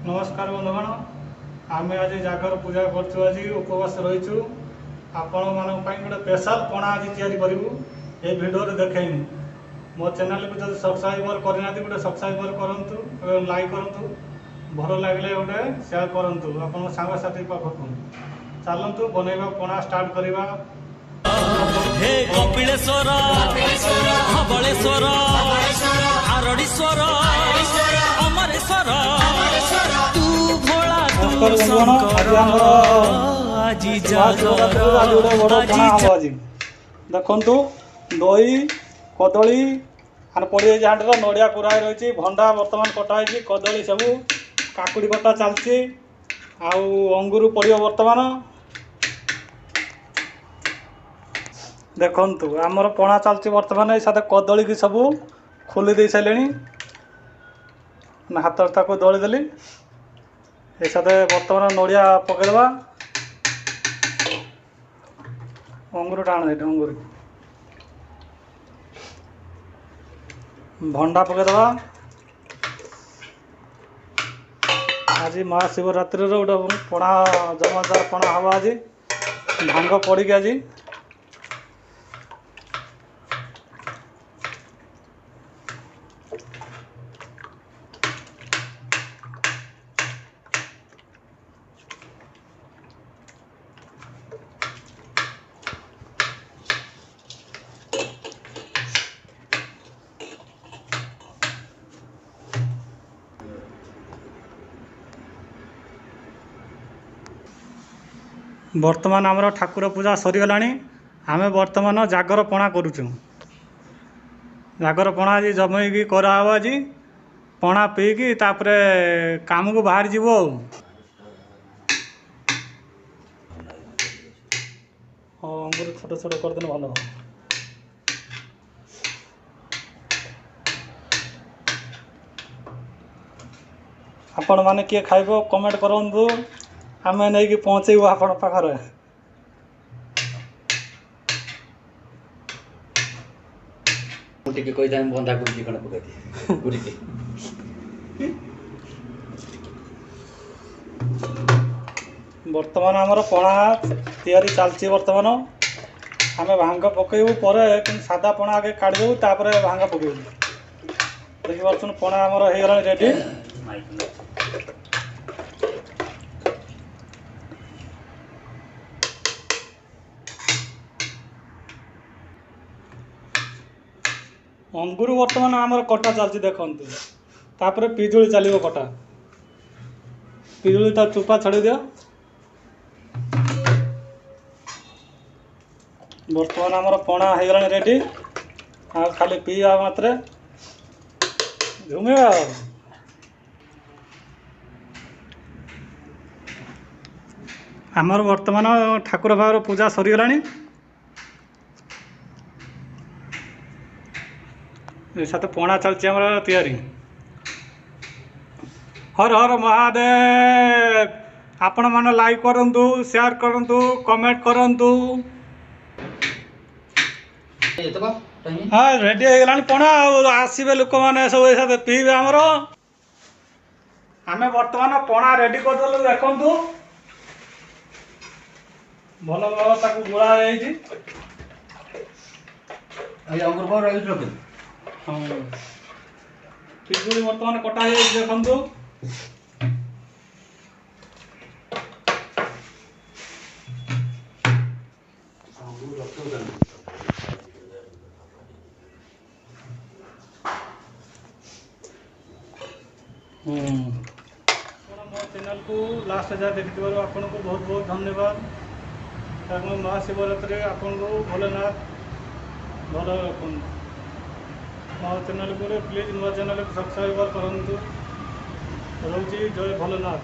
नमस्कार बंधुगण आम आज जागर पूजा कर उपवास रहीचु आपण मान गोटे स्पेशल पणा आज तैयारी करूँ ये भिडियो देखनी मो चैनल को जो सब्सक्राइबर करना गोटे सब्सक्राइबर करूँ लाइक करूँ भल लगे गोटे सेयार करूँ आप सांगसाथी पाखक चलतु बनैबा पणा स्टार्ट करवा। हे कपिलेश्वर धवलेश्वर आरडीश्वर अमरेश्वर तू भोला तू शंकर आजी देखु दही कदली आने पड़ी हाँटर नड़िया कुरा रही भंडा बर्तमान कटाई कदली सब काकुड़ी कटा चलती अंगूर पड़ो बर्तमान देखु आमर पणा चलती बर्तमान साथ कदली की सब खोली दे सारे हाथ ताको दलीदेली ये साथ बर्तमान नड़िया पकईदबा अंगूर टाण दे अंगूर भंडा पकईदबा आज महाशिवरात्रि गोटे पणा जमादार पणा हवा आज भांग पड़ी आज वर्तमान आमर ठाकुर पूजा सरीगला आम वर्तमान जागर पणा करुचु जागर पणा आज जमैकी कराव आज पणा पीकी तापरे काम को बाहर जीव अंगूर छोट छोट करदे भल आपण मैंने किए खाइब कमेंट करूँ आम नहीं पहुँचेबू आपण पाखर बंधा कोबी बर्तमान आमर पणा तैयारी चलती बर्तमान आम भांग पकेबू पर सादा पणा आगे काढ़देबू तापर भांग पकेबू देखिए पणा आमर हो गला रेडी अंगूर बर्तमान आमर कटा चलती देखु तापर पिजुली चलो कटा पिजुली ता चुपा छड़ी दियो बर्तमान आमर पणा हो गला रेडी आ खाली पीवा मात्रे झुमेगा आमर बर्तमान ठाकुर भावर पूजा सरीगला साथ पणा चलती तैयारी हर हर महादेव आपण मन लाइक करंतु शेयर करंतु कमेंट करंतु हाँ रेडी हो गला पणा आसबे लोक मैंने सब साथ पीबे आमर आम बर्तमान पणा रेडी करदेलु देखु भल भल गुड़ा अंगूर हाँ पिजुली बर्तमान कटा देखु मो चैनल को लास्ट जहाँ देखी आपन को बहुत बहुत धन्यवाद महाशिवरात्रि आपन को भोलेनाथ भल रखु मो चैनल को प्लीज नुआ चैनल को सब्सक्राइब करूँ रोची जय भोलेनाथ।